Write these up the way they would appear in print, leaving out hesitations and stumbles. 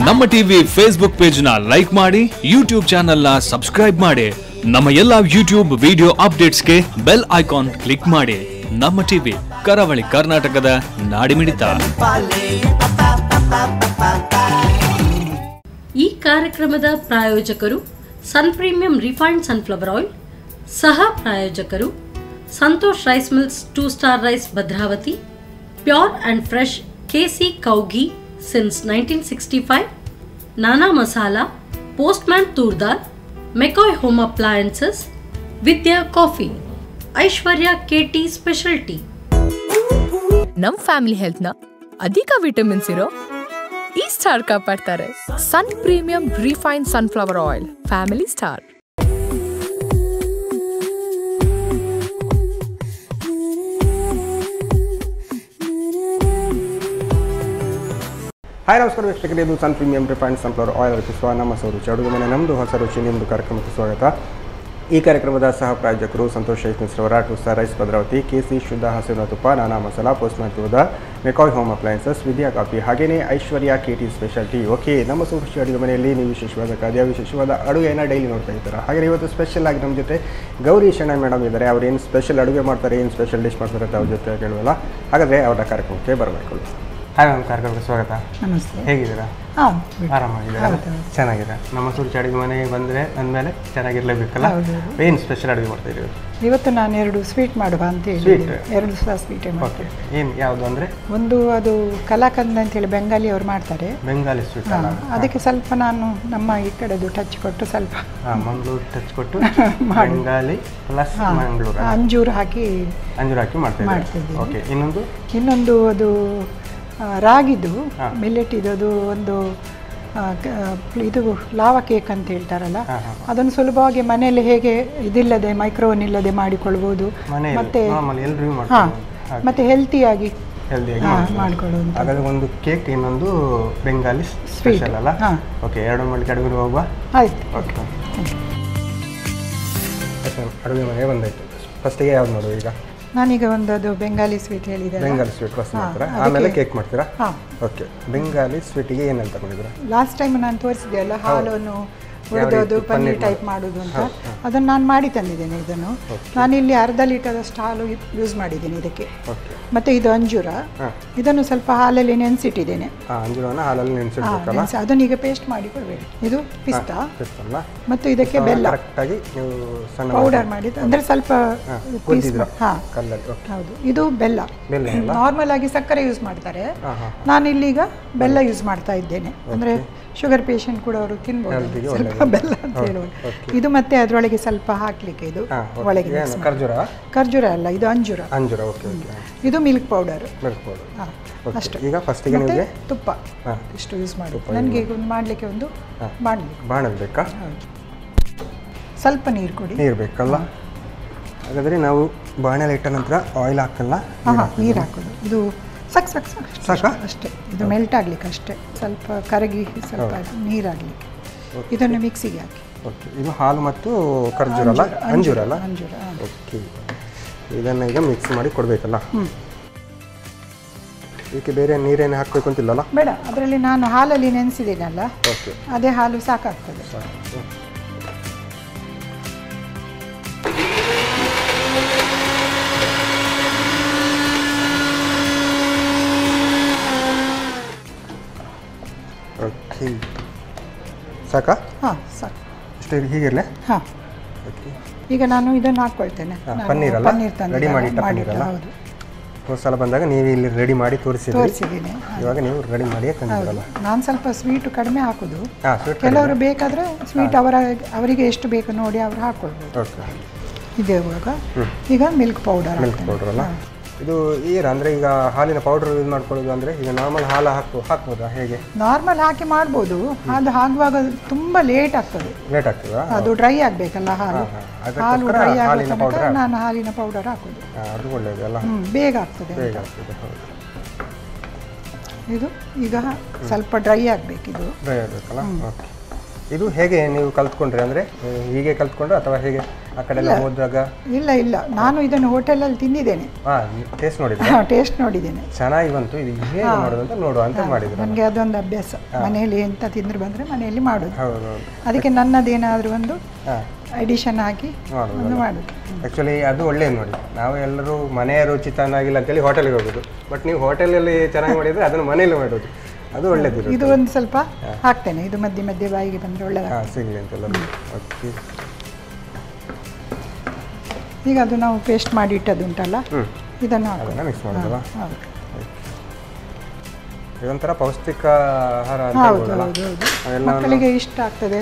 ನಮ್ಮ TV Facebook page ನ like ಮಾಡಿ, ಯೂಟ್ಯೂಬ್ ಚಾನೆಲ್ ನ ಸಬ್ಸ್ಕ್ರೈಬ್ ಮಾಡಿ. ನಮ್ಮ ಎಲ್ಲಾ ಯೂಟ್ಯೂಬ್ ವಿಡಿಯೋ ಅಪ್ಡೇಟ್ಸ್ಗೆ ಬೆಲ್ ಐಕಾನ್ ಕ್ಲಿಕ್ ಮಾಡಿ. ನಮ್ಮ ಟಿವಿ ಕರಾವಳಿ ಕರ್ನಾಟಕದ ನಾಡಿಮಿಡಿತ. ಈ ಕಾರ್ಯಕ್ರಮದ ಪ್ರಾಯೋಜಕರು Sun Premium refined sunflower oil, ಸಹ ಪ್ರಾಯೋಜಕರು Santosh rice mills 2 star rice Bhadravati, pure and fresh KC cow ghee since 1965, Nana masala, Postman toor dal, McCoy home appliances, Vidya coffee, Aishwarya KT special tea. ನಮ್ ಫ್ಯಾಮಿಲಿ ಹೆಲ್ತ್ ನ ಅಧಿಕ ವಿಟಮಿನ್ಸ್ ಇರೋ ಈ ಸ್ಟಾರ್ ಕಾಪಾಡ್ತಾರೆ. Sun Premium refined sunflower oil, family star. Hi ನಮಸ್ಕಾರ ವೀಕ್ಷಕರೇ, ಇದು Sun Premium refined sunflower oil ರೂಪಿಸುವ ನಮ್ಮ ರುಚಿ ಅಡುಗೆ ಮನೆ. ನಮ್ಮದು ಹೊಸ ರುಚಿ ನಿಮ್ಮದು ಕಾರ್ಯಕ್ರಮಕ್ಕೆ ಸ್ವಾಗತ. ಈ ಕಾರ್ಯಕ್ರಮದ ಸಹ ಪ್ರಾಯೋಜಕರು ಸಂತೋಷ್ ರೈಸ್ ಮಿಲ್ಸ್ ರವರ 2 ಸ್ಟಾರ್ ರೈಸ್ ಭದ್ರಾವತಿ, ಕೆಸಿ ಶುದ್ಧ ಹಸಿರು ತುಪ್ಪ, Nana masala, Postman toor dal, McCoy home appliances, Vidya coffee, ಹಾಗೆಯೇ Aishwarya KT special tea. Okay, ನಮ್ಮ ರುಚಿ ಅಡುಗೆ ಮನೆಯಲ್ಲಿ ನೀವು ವಿಶೇಷವಾದ ಖಾದ್ಯ, ವಿಶೇಷವಾದ ಅಡುಗೆಯನ್ನು ಡೈಲಿ ನೋಡ್ತಾ ಇರ್ತಾರೆ. ಹಾಗೆ ಇವತ್ತು ಸ್ಪೆಷಲ್ ಆಗಿ ನಮ್ಮ ಜೊತೆ ಗೌರಿ ಶೆಣೈ ಮೇಡಮ್ ಇದ್ದಾರೆ. ಅವ್ರು ಏನು ಸ್ಪೆಷಲ್ ಅಡುಗೆ ಮಾಡ್ತಾರೆ, ಏನು ಸ್ಪೆಷಲ್ ಡಿಶ್ ಮಾಡ್ತಾರೆ ಅಂತ ಅವ್ರ ಜೊತೆ ಕೇಳುವಲ್ಲ. ಹಾಗಾದರೆ ಅವರ ಕಾರ್ಯಕ್ರಮಕ್ಕೆ ಬರಬೇಕು. ಹಾಯ್ ಮ್ಯಾಮ್, ಕಾರ್ಯಕ್ರಮಕ್ಕೆ ಸ್ವಾಗತ. ನಮಸ್ತೆ. ಹೇಗಿದ್ದೀರಾ? ಆರಾಮಾಗಿದ್ದೀರಾ? ಚೆನ್ನಾಗಿದೆ. ನಮ್ಮ ರುಚಿ ಅಡುಗೆ ಮನೆಗೆ ಬಂದರೆ ಅಂದಮೇಲೆ ಚೆನ್ನಾಗಿರಲೇಬೇಕಲ್ಲ. ಏನು ಸ್ಪೆಷಲ್ ಅಡುಗೆ ಮಾಡ್ತಾ ಇದ್ದೀವಿ ಇವತ್ತು? ನಾನು 2 ಸ್ವೀಟ್ ಮಾಡುವ ಅಂತ ಹೇಳಿ 2 ಸಹ ಸ್ವೀಟೇ ಮಾಡ್ತೀನಿ. ಏನು ಯಾವುದು ಅಂದರೆ? ಒಂದು ಅದು ಕಲಾಕಂದ ಅಂತೇಳಿ ಬೆಂಗಾಲಿ ಅವ್ರು ಮಾಡ್ತಾರೆ, ಬೆಂಗಾಲಿ ಸ್ವೀಟ್. ಅದಕ್ಕೆ ಸ್ವಲ್ಪ ನಾನು ನಮ್ಮ ಈ ಕಡೆದು ಟಚ್ ಕೊಟ್ಟು ಸ್ವಲ್ಪ ಮಂಗಳೂರು ಟಚ್ ಕೊಟ್ಟು ಬೆಂಗಾಲಿ ಪ್ಲಸ್ ಮಂಗಳೂರು ಅಂಜೂರು ಹಾಕಿ ಮಾಡ್ತಿದ್ದೀವಿ. ಓಕೆ, ಇನ್ನೊಂದು ಅದು ರಾಗಿದು ಮಿಲ್ಲೆಟ್ ಅದು ಒಂದು ಇದು ಲಾವಾ ಕೇಕ್ ಅಂತ ಹೇಳ್ತಾರಲ್ಲ, ಅದನ್ನು ಸುಲಭವಾಗಿ ಮನೆಯಲ್ಲಿ ಹೇಗೆ ಇದಿಲ್ಲದೆ ಮೈಕ್ರೋವನ್ ಇಲ್ಲದೆ ಮಾಡಿಕೊಳ್ಬೋದು, ಮತ್ತೆ ಹೆಲ್ತಿಯಾಗಿ ಮಾಡಿಕೊಳ್ಳುವುದು. ಹಾಗಾದ್ರೆ ಒಂದು ಕೇಕ್, ಇನ್ನೊಂದು ಬೆಂಗಾಲಿ ಸ್ಪೆಷಲ್ ಅಲ್ಲ? ಓಕೆ, 2 ಮಾಡಿ ಅಡುಗೆ ಹೋಗುವ. ಆಯ್ತು. ಓಕೆ, ಅಡುಗೆ ಮನೆಗೆ ಬಂದಾಯ್ತು. ಫಸ್ಟಿಗೆ ಯಾವ್ದು ನೋಡುವ ಈಗ? ನಾನೀಗ ಅದು ಬೆಂಗಾಲಿ ಸ್ವೀಟ್ ಹೇಳಿದೆ. ಬೆಂಗಾಲಿ ಸ್ವೀಟ್ ಫಸ್ಟ್ ಮಾಡ್ತೀರಾ, ಆಮೇಲೆ ಕೇಕ್ ಮಾಡ್ತೀರಾ? ಓಕೆ, ಬೆಂಗಾಲಿ ಸ್ವೀಟಿಗೆ ಏನೆಲ್ಲ ತಗೊಂಡಿದ್ದೀರಾ? ಲಾಸ್ಟ್ ಟೈಮ್ ನಾನು ತೋರಿಸಿದೆ ಅಲ್ಲ, ಹಾಲನ್ನು ಹುರಿದೋದು ಪನ್ನೀರ್ ಟೈಪ್ ಮಾಡೋದು ಅಂತ, ಅದನ್ನು ನಾನು ಮಾಡಿ ತಂದಿದ್ದೇನೆ. ಇದನ್ನು ನಾನಿಲ್ಲಿ 1/2 ಲೀಟರಷ್ಟು ಹಾಲು ಯೂಸ್ ಮಾಡಿದ್ದೀನಿ ಇದಕ್ಕೆ. ಮತ್ತು ಇದು ಅಂಜೂರ, ಇದನ್ನು ಸ್ವಲ್ಪ ಹಾಲಲ್ಲಿ ನೆನೆಸಿಟ್ಟಿದ್ದೇನೆ. ಅದನ್ನು ಈಗ ಪೇಸ್ಟ್ ಮಾಡಿ ಕೊಡಬೇಕು. ಇದು ಪಿಸ್ತಾ, ಮತ್ತು ಇದಕ್ಕೆ ಬೆಲ್ಲ ಪೌಡರ್ ಮಾಡಿದ್ದು, ಅಂದರೆ ಸ್ವಲ್ಪ ಹೌದು. ಇದು ಬೆಲ್ಲ. ನಾರ್ಮಲ್ ಆಗಿ ಸಕ್ಕರೆ ಯೂಸ್ ಮಾಡ್ತಾರೆ, ನಾನಿಲ್ಲೀಗ ಬೆಲ್ಲ ಯೂಸ್ ಮಾಡ್ತಾ ಇದ್ದೇನೆ. ಅಂದರೆ ಶುಗರ್ ಪೇಷಂಟ್ ಕೂಡ ಅವರು ತಿನ್ಬೋದು, ಸ್ವಲ್ಪ ಬೆಲ್ಲ ಅಂತ ಹೇಳುವುದು. ಇದು ಮತ್ತೆ ಅದರೊಳಗೆ ಸ್ವಲ್ಪ ಹಾಕ್ಲಿಕ್ಕೆ, ಇದು ಒಳಗೆ ಖರ್ಜೂರ ಅಲ್ಲ, ಇದು ಅಂಜೂರ. ಇದು ಮಿಲ್ಕ್ ಪೌಡರ್ ಅಷ್ಟು. ಈಗ ಫಸ್ಟಿಗೆ ನಿಮಗೆ ತುಪ್ಪ ಇಷ್ಟು ಯೂಸ್ ಮಾಡಿ. ನನಗೆ ಈಗ ಒಂದು ಮಾಡಲಿಕ್ಕೆ ಒಂದು ಬಾಣಲ್ ಬೇಕಾ? ಸ್ವಲ್ಪ ನೀರು ಕೊಡಿ. ನೀರು ಬೇಕಲ್ಲ? ಹಾಗಾದರೆ ನಾವು ಬಾಣಲೆ ಇಟ್ಟ ನಂತರ ಆಯಿಲ್ ಹಾಕಲ್ಲ, ನೀರು ಹಾಕೋದು. ಇದು ಸಾಕು ಅಷ್ಟೇ. ಇದು ಮೆಲ್ಟ್ ಆಗ್ಲಿಕ್ಕೆ ಅಷ್ಟೇ, ಸ್ವಲ್ಪ ಕರಗಿ ಸ್ವಲ್ಪ ನೀರಾಗಲಿಕ್ಕೆ. ಇದನ್ನು ಮಿಕ್ಸಿಗೆ ಹಾಕಿ. ಓಕೆ, ಇದು ಹಾಲು ಮತ್ತು ಖರ್ಜೂರ ಅಲ್ಲ, ಅಂಜೂರ ಅಲ್ಲ? ಅಂಜೂರ. ಓಕೆ, ಇದನ್ನು ಈಗ ಮಿಕ್ಸ್ ಮಾಡಿ ಕೊಡಬೇಕಲ್ಲ? ಇದಕ್ಕೆ ಬೇರೆ ನೀರೇನು ಹಾಕಬೇಕು ಅಂತಿಲ್ಲಲ್ಲ? ಬೇಡ, ಅದರಲ್ಲಿ ನಾನು ಹಾಲಲ್ಲಿ ನೆನೆಸಿದ್ದೇನಲ್ಲ, ಅದೇ ಹಾಲು ಸಾಕಾಗ್ತದೆ. ಓಕೆ, ಸಾಕಾ? ಸಾಕು. ಇಷ್ಟು ಹೀಗಿರಲೇ? ಈಗ ನಾನು ಇದನ್ನು ಹಾಕ್ಕೊಳ್ತೇನೆ. ಪನ್ನೀರ್ ರೆಡಿ ಮಾಡಿ ಪನ್ನೀರಲ್ಲ? ಒಂದು ಸಲ ಬಂದಾಗ ನೀವು ಇಲ್ಲಿ ರೆಡಿ ಮಾಡಿ ತೋರಿಸಿದ್ದೀನಿ. ಇವಾಗ ನೀವು ರೆಡಿ ಮಾಡಿ ತಂದಿರಲ್ಲ? ನಾನು ಸ್ವಲ್ಪ ಸ್ವೀಟು ಕಡಿಮೆ ಹಾಕೋದು. ಕೆಲವರು ಬೇಕಾದರೆ ಸ್ವೀಟ್ ಅವರಿಗೆ ಎಷ್ಟು ಬೇಕು ನೋಡಿ ಅವರು ಹಾಕ್ಕೊಳ್ಬೋದು. ಇದೆ. ಈಗ ಮಿಲ್ಕ್ ಪೌಡರ್ ಅಲ್ಲ? ಇದು ಅಂದರೆ ಈಗ ಹಾಲಿನ ಪೌಡರ್ ಯೂಸ್ ಮಾಡ್ಕೊಳ್ಳೋದು ಅಂದರೆ ಈಗ ನಾರ್ಮಲ್ ಹಾಲು ಹಾಕ್ಬೋದಾ, ಹೇಗೆ? ನಾರ್ಮಲ್ ಹಾಕಿ ಮಾಡ್ಬೋದು. ಅದು ಹಾಕುವಾಗ ತುಂಬ ಲೇಟ್ ಆಗ್ತದೆ. ಅದು ಡ್ರೈ ಆಗಬೇಕಲ್ಲ ಹಾಲು ಡ್ರೈ ಆಗೋ ತನಕ ನಾನು ಹಾಲಿನ ಪೌಡರ್ ಹಾಕೋದು. ಅದು ಒಳ್ಳೆಯದಲ್ಲ, ಬೇಗ ಆಗ್ತದೆ. ಇದು ಈಗ ಸ್ವಲ್ಪ ಡ್ರೈ ಆಗಬೇಕಿದು. ಡ್ರೈ ಆಗಬೇಕಲ್ಲ? ಓಕೆ, ಇದು ಹೇಗೆ ನೀವು ಕಲ್ತ್ಕೊಂಡ್ರಿ? ಅಂದರೆ ಹೀಗೆ ಕಲ್ತ್ಕೊಂಡ್ರೆ ಅಥವಾ ಹೇಗೆ ಆ ಕಡೆ ಎಲ್ಲ ಹೋದಾಗ? ಇಲ್ಲ ನಾನು ಇದನ್ನು ಹೋಟೆಲಲ್ಲಿ ತಿಂದಿದ್ದೇನೆ. ಟೇಸ್ಟ್ ನೋಡಿದ್ರೆ? ಟೇಸ್ಟ್ ನೋಡಿದ್ದೇನೆ, ಚೆನ್ನಾಗಿ ಬಂತು. ಇದು ಹೇಗೆ ಮಾಡೋದು ಅಂತ ನೋಡುವ ಅಂತ ಮಾಡಿದ್ರು. ನನಗೆ ಅದೊಂದು ಅಭ್ಯಾಸ, ಮನೆಯಲ್ಲಿ ಎಂತ ತಿಂದ್ರೆ ಬಂದರೆ ಮನೆಯಲ್ಲಿ ಮಾಡೋದು. ಅದಕ್ಕೆ ನನ್ನದೇನಾದರೂ ಒಂದು ಅಡಿಷನ್ ಹಾಕಿ ಒಂದು ಮಾಡೋದು. ಆ್ಯಕ್ಚುಲಿ ಅದು ಒಳ್ಳೇದು ನೋಡಿ, ನಾವು ಎಲ್ಲರೂ ಮನೆಯ ರುಚಿ ಚೆನ್ನಾಗಿಲ್ಲ ಅಂತೇಳಿ ಹೋಟೆಲ್ಗೆ ಹೋಗೋದು, ಬಟ್ ನೀವು ಹೋಟೆಲಲ್ಲಿ ಚೆನ್ನಾಗಿ ಮಾಡಿದರೆ ಅದನ್ನು ಮನೆಯಲ್ಲಿ ಮಾಡೋದು, ಅದು ಒಳ್ಳೇದು. ಇದು ಒಂದು ಸ್ವಲ್ಪ ಹಾಕ್ತೇನೆ, ಇದು ಮಧ್ಯೆ ಮಧ್ಯೆ ಬಾಯಿಗೆ ಬಂದರೆ ಒಳ್ಳೆಯದು ಸಿಗಲಿ ಅಂತೆಲ್ಲ. ಓಕೆ, ಈಗ ಅದು ನಾವು ಪೇಸ್ಟ್ ಮಾಡಿ ಇಟ್ಟದ್ದು ಉಂಟಲ್ಲ, ಇದನ್ನು ಮಿಕ್ಸ್ ಮಾಡೋದಲ್ಲ. ಇದೊಂಥರ ಪೌಷ್ಟಿಕ ಆಹಾರ. ಮಕ್ಕಳಿಗೆ ಇಷ್ಟ ಆಗ್ತದೆ.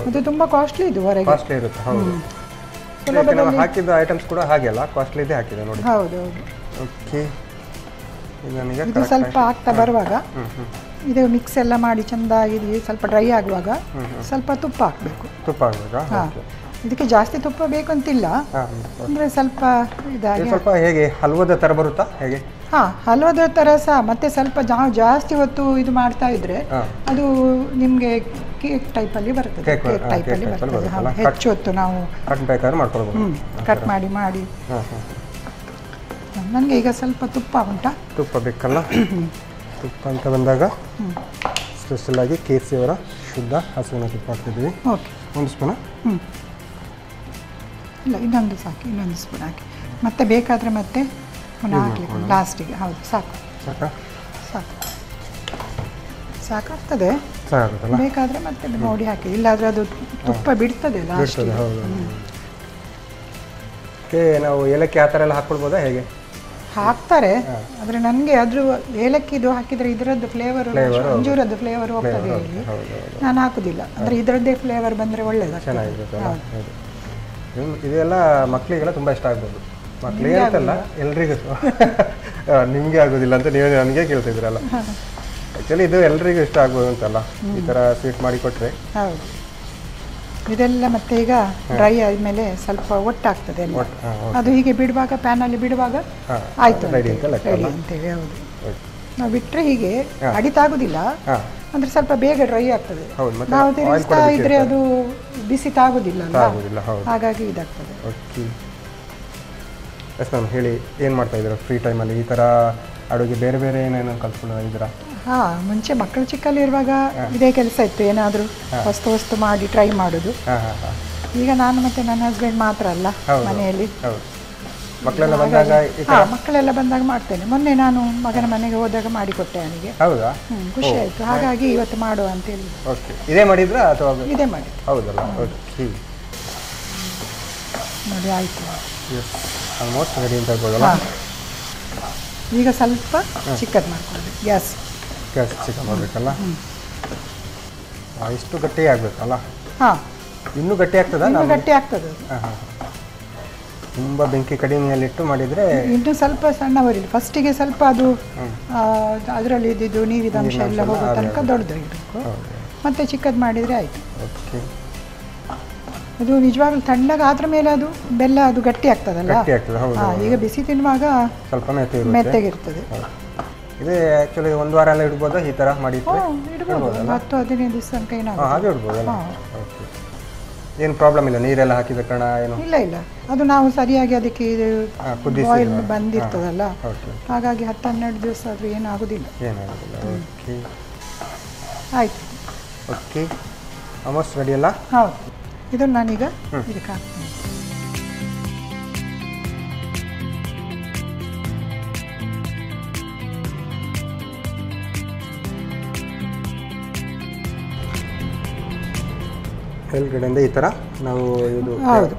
ಅದು ತುಂಬಾ ಕಾಸ್ಟ್ಲಿ, ಇದು ಹೊರಗೆ ಕಾಸ್ಟ್ಲಿ ಇರುತ್ತೆ. ಹೌದು, ಹಾಕಿದ ಐಟಮ್ಸ್ ಕೂಡ ಹಾಗೆ ಅಲ್ಲ, ಕಾಸ್ಟ್ಲಿ ಇದೆ ಹಾಕಿದೆ ನೋಡಿ. ಹೌದು. ಓಕೆ, ಇದು ಸ್ವಲ್ಪ ಆಗ್ತಾ ಬರುವಾಗ ಇದು ಮಿಕ್ಸ್ ಎಲ್ಲ ಮಾಡಿ ಚೆಂದಾಗಿ ಸ್ವಲ್ಪ ಡ್ರೈ ಆಗುವಾಗ ಸ್ವಲ್ಪ ತುಪ್ಪ ಹಾಕಬೇಕು. ತುಪ್ಪ ಹಾಕಬೇಕಾ? ಇದಕ್ಕೆ ಜಾಸ್ತಿ ತುಪ್ಪ ಬೇಕು ಅಂತಿಲ್ಲ, ಅಂದರೆ ಸ್ವಲ್ಪ ಇದಾಗಿ. ಸ್ವಲ್ಪ ಹೇಗೆ ಹಲ್ವದ ಥರ ಬರುತ್ತಾ ಹೇಗೆ? ಹಲ್ವದ ಥರ ಸಹ. ಮತ್ತೆ ಸ್ವಲ್ಪ ಜಾಸ್ತಿ ಹೊತ್ತು ಇದು ಮಾಡ್ತಾ ಇದ್ರೆ ಅದು ನಿಮಗೆ ಕೇಕ್ ಟೈಪಲ್ಲಿ ಬರ್ತದೆ. ಕೇಕ್ ಟೈಪಲ್ಲಿ ಬರ್ತದೆ. ಹೆಚ್ಚು ಹೊತ್ತು ನಾವು ಕಟ್ ಮಾಡಿ ಮಾಡಿ. ನನಗೆ ಈಗ ಸ್ವಲ್ಪ ತುಪ್ಪ ಉಂಟಾ? ತುಪ್ಪ ಬೇಕಲ್ಲ. ತುಪ್ಪ ಅಂತ ಬಂದಾಗ ಸ್ಪೆಷಲ್ ಆಗಿ KFC ಅವರ ಶುದ್ಧ ಹಸುವಿನ ತುಪ್ಪ ಹಾಕ್ತಿದ್ದೀವಿ. ಓಕೆ, ಒಂದು ಸ್ಪೂನ? ಇಲ್ಲ, ಇನ್ನೊಂದು ಸಾಕು, ಇನ್ನೊಂದು ಸ್ಪೂನ್ ಹಾಕಿ. ಮತ್ತೆ ಬೇಕಾದರೆ ಮತ್ತೆ ಪುನಃ ಹಾಕಲಿಕ್ಕೆ ಲಾಸ್ಟಿಗೆ. ಹೌದು, ಸಾಕು ಸಾಕಾ? ಸಾಕಾಗ್ತದೆ. ಬೇಕಾದರೆ ಮತ್ತೆ ನೋಡಿ ಹಾಕಿ, ಇಲ್ಲಾದರೆ ಅದು ತುಪ್ಪ ಬಿಡ್ತದೆ ಲಾಸ್ಟಿಗೆ. ನಾವು ಏಲಕ್ಕಿ ಆ ಥರ ಎಲ್ಲ ಹಾಕ್ಕೊಳ್ಬೋದಾ ಹೇಗೆ? ಹಾಕ್ತಾರೆ, ಆದರೆ ನನಗೆ ಅದ್ರ ಏಲಕ್ಕಿದು ಹಾಕಿದರೆ ಇದರದ್ದು ಫ್ಲೇವರ್, ಅಂಜೂರದ್ದು ಫ್ಲೇವರ್ ಹೋಗ್ತದೆ ಹೇಳಿ ನಾನು ಹಾಕುದಿಲ್ಲ. ಅಂದರೆ ಇದರದ್ದೇ ಫ್ಲೇವರ್ ಬಂದರೆ ಒಳ್ಳೆಯದು. ಇದೆಲ್ಲ ಮಕ್ಕಳಿಗೆಲ್ಲ ತುಂಬ ಇಷ್ಟ ಆಗ್ಬೋದು. ಮಕ್ಕಳಿಗೆ ಅಂತಲ್ಲ, ಎಲ್ರಿಗೂ. ನಿಮಗೆ ಆಗೋದಿಲ್ಲ ಅಂತ ನೀವು ನನಗೆ ಕೇಳ್ತಿದ್ರಲ್ಲ. ಆ್ಯಕ್ಚುಲಿ ಇದು ಎಲ್ರಿಗೂ ಇಷ್ಟ ಆಗ್ಬೋದು ಅಂತಲ್ಲ, ಈ ಥರ ಸ್ವೀಟ್ ಮಾಡಿ ಕೊಟ್ಟರೆ. ಹೌದು, ಇದೆಲ್ಲ ಮತ್ತೆ ಈಗ ಡ್ರೈ ಆದಮೇಲೆ ಸ್ವಲ್ಪ ಒಟ್ಟಾಗ್ತದೆ. ಅದು ಹೀಗೆ ಬಿಡುವಾಗ, ಪ್ಯಾನಲ್ಲಿ ಬಿಡುವಾಗ ಆಯಿತು ರೆಡಿ ಅಂತೇಳಿ. ಹೌದು, ನಾವು ಬಿಟ್ಟರೆ ಹೀಗೆ ಅಡಿತಾಗೋದಿಲ್ಲ, ಅಂದರೆ ಸ್ವಲ್ಪ ಬೇಗ ಡ್ರೈ ಆಗ್ತದೆ. ನಾವು ತಿರುಗಿಸ್ತಾ ಇದ್ರೆ ಅದು ಬಿಸಿ ತಾಗೋದಿಲ್ಲ, ಹಾಗಾಗಿ ಇದಾಗ್ತದೆ. ಓಕೆ, ಎಸ್ ಮ್ಯಾಮ್, ಹೇಳಿ ಏನು ಮಾಡ್ತಾ ಇದ್ದೀರಾ ಫ್ರೀ ಟೈಮಲ್ಲಿ? ಈ ಥರ ಅಡುಗೆ ಬೇರೆ ಬೇರೆ ಏನೇನು ಕಲ್ತ್ಕೊಂಡಿದ್ದೀರಾ? ಮುಂಚೆ ಮಕ್ಕಳು ಚಿಕ್ಕಲ್ಲಿರುವಾಗ ಇದೇ ಕೆಲಸ ಇತ್ತು, ಏನಾದರೂ ಹೊಸ್ತು ಮಾಡಿ ಟ್ರೈ ಮಾಡೋದು. ಈಗ ನಾನು ಮತ್ತೆ ನನ್ನ ಹಸ್ಬೆಂಡ್ ಮಾತ್ರ ಅಲ್ಲ ಮನೆಯಲ್ಲಿ, ಮಕ್ಕಳೆಲ್ಲ ಬಂದಾಗ ಮಾಡ್ತೇನೆ. ಮೊನ್ನೆ ನಾನು ಮಗನ ಮನೆಗೆ ಹೋದಾಗ ಮಾಡಿಕೊಟ್ಟೆ ಅವನಿಗೆ. ಹೌದಾ? ಖುಷಿ ಆಯಿತು, ಹಾಗಾಗಿ ಇವತ್ತು ಮಾಡುವ ಅಂತೇಳಿ. ಇದೇ ಮಾಡಿದ್ರಾ ಅಥವಾ? ಇದೇ ಮಾಡಿ. ಹೌದಲ್ಲ, ನೋಡಿ ಆಯಿತು, ಆಲ್ಮೋಸ್ಟ್ ರೆಡಿ ಅಂತ ಹೇಳ್ಬೋದಲ್ಲ. ಈಗ ಸ್ವಲ್ಪ ಚಿಕ್ಕದು ಮಾಡ್ಕೊಳ್ಳಿ, ಗ್ಯಾಸ್ ಚಿಕನ್ ಮಾಡಬೇಕಲ್ಲ. ಇಷ್ಟು ಗಟ್ಟಿ ಆಗಬೇಕಲ್ಲ? ಇನ್ನೂ ಗಟ್ಟಿ ಆಗ್ತದಾ? ಗಟ್ಟಿ ಆಗ್ತದೆ. ತುಂಬ ಬೆಂಕಿ ಕಡಿಮೆಯಲ್ಲಿಟ್ಟು ಮಾಡಿದರೆ ಇನ್ನೂ ಸ್ವಲ್ಪ ಸಣ್ಣ ಬರಲಿ. ಫಸ್ಟಿಗೆ ಸ್ವಲ್ಪ ಅದು ಅದರಲ್ಲಿ ಇದ್ದಿದ್ದು ನೀರಿದ ಅಂಶ ಎಲ್ಲ ಹೋಗೋ ತನಕ ದೊಡ್ಡದಾಗಿರಬೇಕು, ಮತ್ತೆ ಚಿಕ್ಕದು ಮಾಡಿದರೆ ಆಯಿತು. ಓಕೆ, ಅದು ನಿಜವಾಗ್ಲೂ ತಣ್ಣಗೆ ಆದ್ರ ಮೇಲೆ ಅದು ಬೆಲ್ಲ ಅದು ಗಟ್ಟಿ ಆಗ್ತದಲ್ಲ. ಈಗ ಬಿಸಿ ತಿನ್ನುವಾಗ ಸ್ವಲ್ಪ ಮೆತ್ತಗಿರ್ತದೆ. ಇದೇ ಆ್ಯಕ್ಚುಲಿ ಒಂದು ವಾರ ಎಲ್ಲ ಇಡ್ಬೋದಾ ಈ ಥರ ಮಾಡಿ? ಇಡ್ಬೋದು, 10-15 ದಿವಸ ತನಕ ಏನಾಗುತ್ತೆ, ಹಾಗೆ ಇಡ್ಬೋದಲ್ಲ. ಏನು ಪ್ರಾಬ್ಲಮ್ ಇಲ್ಲ, ನೀರೆಲ್ಲ ಹಾಕಿದ ಕಾರಣ ಏನು? ಇಲ್ಲ, ಅದು ನಾವು ಸರಿಯಾಗಿ ಅದಕ್ಕೆ ಬಾಯ್ಲ್ ಬಂದಿರ್ತದಲ್ಲ, ಹಾಗಾಗಿ 10-12 ದಿವಸ ಆದರೂ ಏನಾಗೋದಿಲ್ಲ. ಓಕೆ, ಆಯಿತು. ಓಕೆ, ಆಲ್ಮೋಸ್ಟ್ ರೆಡಿ ಅಲ್ಲ? ಹೌದು, ಇದನ್ನು ನಾನೀಗ ಇದಕ್ಕೆ ಹಾಕ್ತೀನಿ. ಮೇಲ್ಗಡೆಯಿಂದ ಈ ಥರ ನಾವು ಇದು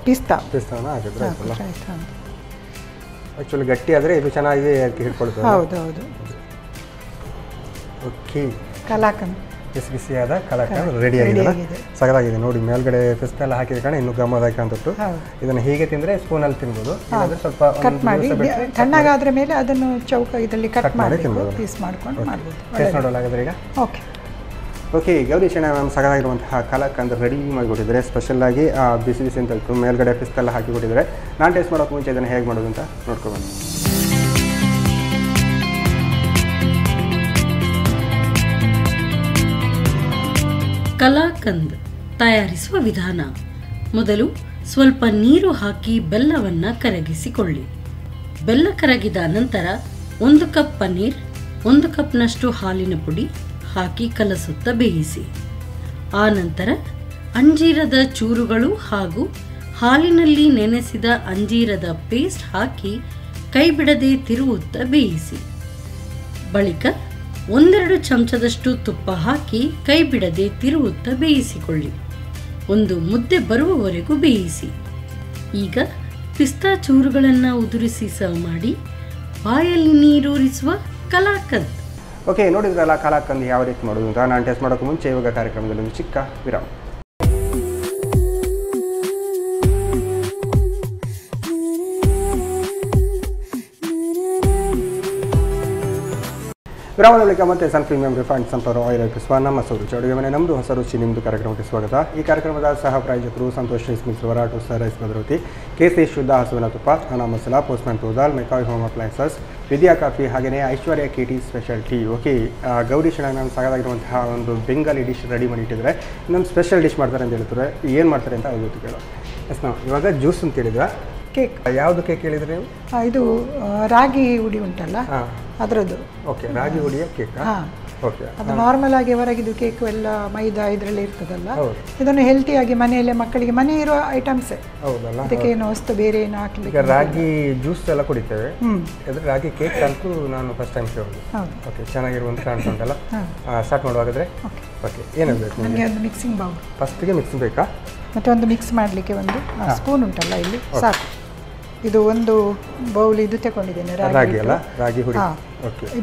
ಪಿಸ್ತಾನ ಹಾಕಿದ್ರೆ ಆಯ್ತಲ್ಲ. ಆ್ಯಕ್ಚುಲಿ ಗಟ್ಟಿ ಆದರೆ ಇದು ಚೆನ್ನಾಗಿ ಹಿಡ್ಕೊಳ್ತದೆ. ಹೌದು. ಓಕೆ, ಕಲಾಕಂದ್ ಬಿಸಿಯಾದ ಕಲಾಕಂದ್ ರೆಡಿ ಆಗಿದೆ. ಸಗದಾಗಿದೆ ನೋಡಿ, ಮೇಲ್ಗಡೆ ಪಿಸ್ತಾ ಎಲ್ಲ ಹಾಕಿದ ಕಾರಣ ಇನ್ನೂ ಗಮ್ಮದಾಗಿ ಕಾಣ್ತಿತ್ತು. ಇದನ್ನು ಹೀಗೆ ತಿಂದರೆ ಸ್ಪೂನಲ್ಲಿ ತಿನ್ಬೋದು, ಇಲ್ಲಾಂದರೆ ಸ್ವಲ್ಪ ಕಟ್ ಮಾಡಿ ತಣ್ಣಗಾದ್ರ ಮೇಲೆ ಅದನ್ನು ಚೌಕ ಇದರಲ್ಲಿ ಕಟ್ ಮಾಡಿ ಪೀಸ್ ಮಾಡ್ಕೊಂಡು ಮಾಡ್ಬೋದು. ಟೇಸ್ಟ್ ನೋಡೋಲ್ಲಾಗಿದ್ರೆ ಈಗ. ಓಕೆ, ಗೌರಿ ಶೆಣೆ ಮ್ಯಾಮ್ ಸಗದಾಗಿರುವಂತಹ ಕಲಾಕಂದ್ ರೆಡಿ ಮಾಡಿಕೊಟ್ಟಿದ್ದಾರೆ. ಸ್ಪೆಷಲ್ಲಾಗಿ ಬಿಸಿ ಅಂತ ಹೇಳ್ತು, ಮೇಲ್ಗಡೆ ಪಿಸ್ತಾ ಎಲ್ಲ ಹಾಕಿಕೊಟ್ಟಿದ್ದಾರೆ. ನಾನು ಟೇಸ್ಟ್ ಮಾಡೋಕೆ ಮುಂಚೆ ಇದನ್ನು ಹೇಗೆ ಮಾಡೋದು ಅಂತ ನೋಡ್ಕೊಬಂದು. ಕಲಾಕಂದ್ ತಯಾರಿಸುವ ವಿಧಾನ. ಮೊದಲು ಸ್ವಲ್ಪ ನೀರು ಹಾಕಿ ಬೆಲ್ಲವನ್ನು ಕರಗಿಸಿಕೊಳ್ಳಿ. ಬೆಲ್ಲ ಕರಗಿದ ನಂತರ 1 ಕಪ್ ಪನ್ನೀರ್, 1 ಕಪ್ನಷ್ಟು ಹಾಲಿನ ಪುಡಿ ಹಾಕಿ ಕಲಸುತ್ತಾ ಬೇಯಿಸಿ. ಆ ನಂತರ ಅಂಜೀರದ ಚೂರುಗಳು ಹಾಗೂ ಹಾಲಿನಲ್ಲಿ ನೆನೆಸಿದ ಅಂಜೀರದ ಪೇಸ್ಟ್ ಹಾಕಿ ಕೈ ಬಿಡದೆ ತಿರುವುತ್ತಾ ಬೇಯಿಸಿ. ಬಳಿಕ 1-2 ಚಮಚದಷ್ಟು ತುಪ್ಪ ಹಾಕಿ ಕೈ ಬಿಡದೆ ತಿರುವುತ್ತಾ ಬೇಯಿಸಿಕೊಳ್ಳಿ. ಒಂದು ಮುದ್ದೆ ಬರುವವರೆಗೂ ಬೇಯಿಸಿ. ಈಗ ಪಿಸ್ತಾ ಚೂರುಗಳನ್ನು ಉದುರಿಸಿ ಸರ್ವ್ ಮಾಡಿ ಬಾಯಲ್ಲಿ ನೀರೂರಿಸುವ ಕಲಾಕಂದ್. ಓಕೆ, ನೋಡಿದ್ರಲ್ಲ ಕಲಾಕಂದ್ ಯಾವ ರೀತಿ ಮಾಡೋದು ಅಂತ. ನಾನು ಟೆಸ್ಟ್ ಮಾಡೋಕ್ಕೂ ಮುಂಚೆ ಇವಾಗ ಕಾರ್ಯಕ್ರಮದಲ್ಲಿ ಒಂದು ಚಿಕ್ಕ ವಿರಾಮ. ವಿರಾಮದ ಬಳಿಕ ಮತ್ತೆ ಸನ್ ಪ್ರೀಮಿಯಂ ರಿಫೈನ್ಡ್ ಸನ್ಫ್ಲವರ್ ಆಯಿಲ್ ಅರ್ಪಿಸುವ ನಮ್ಮ ಸೌರುಚಿ ಅಡುಗೆ ಮನೆ ನಮ್ಮದು ಹೊಸ ರುಚಿ ನಿಮ್ಮದು ಕಾರ್ಯಕ್ರಮಕ್ಕೆ ಸ್ವಾಗತ. ಈ ಕಾರ್ಯಕ್ರಮದ ಸಹ ಪ್ರಾಯೋಜಕರು ಸಂತೋಷ್ ರೈಸ್ ಮಿಲ್ಸ್ ವರಾಟ್ ಉತ್ಸಾಹ ರೈಸ್ ಭದ್ರಾವತಿ, KC ಶುದ್ಧ ಹಸುವಿನ ತುಪ್ಪ, Khana masala, Postman toor dal, McCoy home appliances, Vidya coffee, ಹಾಗೆಯೇ Aishwarya KT special tea. Okay, Gauri Shenoy ನಾನು ಸಾಕಾಗಿರುವಂತಹ ಒಂದು ಬೆಂಗಾಲಿ ಡಿಶ್ ರೆಡಿ ಮಾಡಿ ಇಟ್ಟಿದ್ರೆ ಇನ್ನೊಂದು ಸ್ಪೆಷಲ್ ಡಿಶ್ ಮಾಡ್ತಾರೆ ಅಂತ ಹೇಳ್ತಾರೆ. ಏನು ಮಾಡ್ತಾರೆ ಅಂತ ಗೊತ್ತು ಕೇಳೋ. ಎಸ್, ನಾವು ಇವಾಗ ಜ್ಯೂಸ್ ಅಂತ ಹೇಳಿದ್ರೆ ಕೇಕ್. ಯಾವುದು ಕೇಕ್ ಹೇಳಿದ್ರೆ ನೀವು? ಇದು ರಾಗಿ ಹುಡಿ ಉಂಟಲ್ಲ ಅದರದ್ದು. ಓಕೆ, ರಾಗಿ ಹುಡಿಯ ಕೇಕ್. ಓಕೆ, ಅದು ನಾರ್ಮಲ್ ಆಗಿ ಹೊರಗಿದ್ದು ಕೇಕ್ ಎಲ್ಲ ಮೈದಾ ಇದರಲ್ಲಿ ಇರ್ತದಲ್ಲ, ಇದನ್ನು ಹೆಲ್ತಿಯಾಗಿ ಮನೆಯಲ್ಲೇ ಮಕ್ಕಳಿಗೆ ಮನೆ ಇರುವ ಐಟಮ್ಸೇ. ಹೌದಲ್ಲ, ಅದಕ್ಕೆ ಏನು ವಸ್ತು ಬೇರೆ ಏನು ಹಾಕ್ಲಿಕ್ಕೆ. ಈಗ ರಾಗಿ ಜ್ಯೂಸ್ ಎಲ್ಲ ಕುಡಿತೇವೆ, ಅದ್ರ ರಾಗಿ ಕೇಕ್ ಅಂತೂ ನಾನು ಫಸ್ಟ್ ಟೈಮ್ ಕೇಳೋದು. ಓಕೆ, ಚೆನ್ನಾಗಿರುವಂತ ಕಾಣ್ತುಂಟಲ್ಲ. ಸ್ಟಾರ್ಟ್ ಮಾಡುವಾಗಾದ್ರೆ ಓಕೆ, ಏನೇನು ಬೇಕು ನನಗೆ? ಒಂದು ಮಿಕ್ಸಿಂಗ್ ಬೌಲ್, ಫಸ್ಟಿಗೆ ಮಿಕ್ಸಿಂಗ್ ಬೇಕಾ? ಮತ್ತೆ ಒಂದು ಮಿಕ್ಸ್ ಮಾಡಲಿಕ್ಕೆ ಒಂದು ಸ್ಪೂನ್ ಉಂಟಲ್ಲ ಇಲ್ಲಿ ಸಾಕು. ಇದು ಒಂದು ಬೌಲ್ ಇದು ತಗೊಂಡಿದ್ದೇನೆ ರಾಗಿ ಅಲ್ಲ, ರಾಗಿ ಹುಡಿ.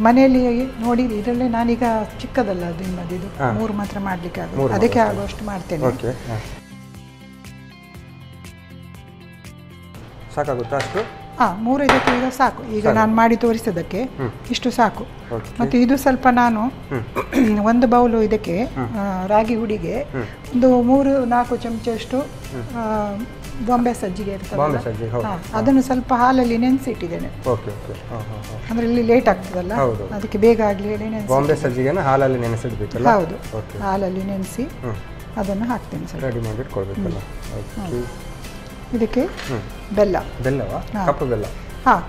ಮನೆಯಲ್ಲಿ ನೋಡಿ, ಇದರಲ್ಲೇ ನಾನೀಗ ಚಿಕ್ಕದಲ್ಲ ಅದು ನಿಮ್ಮದು, ಇದು 3 ಮಾತ್ರ ಮಾಡ್ಲಿಕ್ಕೆ ಆಗುತ್ತೆ, ಅದಕ್ಕೆ ಆಗುವಷ್ಟು ಮಾಡ್ತೇನೆ. ಸಾಕಾಗುತ್ತಾ ಅಷ್ಟು? 3 ಇದಕ್ಕೆ ಈಗ ಸಾಕು. ಈಗ ನಾನು ಮಾಡಿ ತೋರಿಸೋದಕ್ಕೆ ಇಷ್ಟು ಸಾಕು. ಮತ್ತು ಇದು ಸ್ವಲ್ಪ ನಾನು ಒಂದು ಬೌಲು ಇದಕ್ಕೆ ರಾಗಿ ಹುಡಿಗೆ ಒಂದು 3-4 ಚಮಚಷ್ಟು ಬಾಂಬೆ ಸಜ್ಜಿಗೆ ಇರ್ತದೆ, ಅದನ್ನು ಸ್ವಲ್ಪ ಹಾಲಲ್ಲಿ ನೆನೆಸಿಟ್ಟಿದ್ದೇನೆ. ಅಂದ್ರೆ ಇಲ್ಲಿ ಲೇಟ್ ಆಗ್ತದಲ್ಲ, ಅದಕ್ಕೆ ಬೇಗ ಆಗಲಿ ಹೇಳಿ ಬಾಂಬೆ ಸಜ್ಜಿಗೆನ ಹಾಲಲ್ಲಿ ನೆನೆಸಿಡ್ಬೇಕಲ್ಲ? ಹೌದು, ಹಾಲಲ್ಲಿ ನೆನೆಸಿ ಅದನ್ನು ಹಾಕ್ತೇನೆ ಸ್ವಲ್ಪ ರೆಡಿ ಮಾಡಿ ಇಟ್ಕೊಳ್ಬೇಕಲ್ಲ. ಇದಕ್ಕೆ ಬೆಲ್ಲ. ಬೆಲ್ಲವಾ? ಕಪ್ಪು ಬೆಲ್ಲ?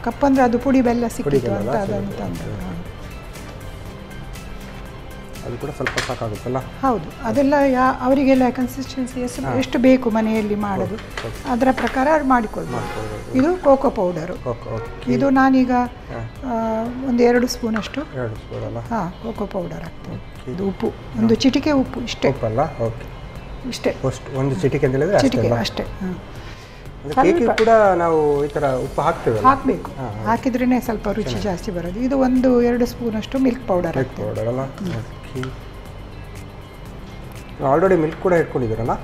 ಕಪ್ಪು ಅಂದ್ರೆ ಅದು ಪುಡಿ ಬೆಲ್ಲ ಸಿಕ್ಕಿತು ಅಂತ ಅದನ್ನು ತಂದು. ಅದು ಕೂಡ ಸ್ವಲ್ಪ ಸಾಕಾಗುತ್ತಲ್ಲ? ಹೌದು, ಅದೆಲ್ಲ ಅವರಿಗೆಲ್ಲ ಕನ್ಸಿಸ್ಟೆನ್ಸಿ ಎಷ್ಟು ಬೇಕು ಮನೆಯಲ್ಲಿ ಮಾಡೋದು ಅದರ ಪ್ರಕಾರ ಮಾಡಿಕೊಳ್ಬೋದು. ಇದು ಕೋಕೋ ಪೌಡರು. ಇದು ನಾನೀಗ ಒಂದು 2 ಸ್ಪೂನ್ ಅಷ್ಟು ಕೋಕೋ ಪೌಡರ್ ಹಾಕ್ತೇನೆ. ಇದು ಉಪ್ಪು, ಒಂದು ಚಿಟಿಕೆ ಉಪ್ಪು, ಇಷ್ಟೇ. ಇಷ್ಟೇ, ಒಂದು ಚಿಟಿಕೆ ಅಂತ ಹೇಳಿದ್ರೆ ಚಿಟಿಕೆ ಅಷ್ಟೇ. ಕೇಕಿಗೆ ಕೂಡ ನಾವು ಈ ಥರ ಉಪ್ಪು ಹಾಕ್ತೇವೆ, ಹಾಕಬೇಕು. ಹಾಕಿದ್ರೇ ಸ್ವಲ್ಪ ರುಚಿ ಜಾಸ್ತಿ ಬರೋದು. ಇದು 1-2 ಸ್ಪೂನ್ ಅಷ್ಟು ಮಿಲ್ಕ್ ಪೌಡರ್. ಆಲ್ರೆಡಿ ಮಿಲ್ಕ್ ಕೂಡ ಇಟ್ಕೊಂಡಿದ್ದೀರಲ್ಲ?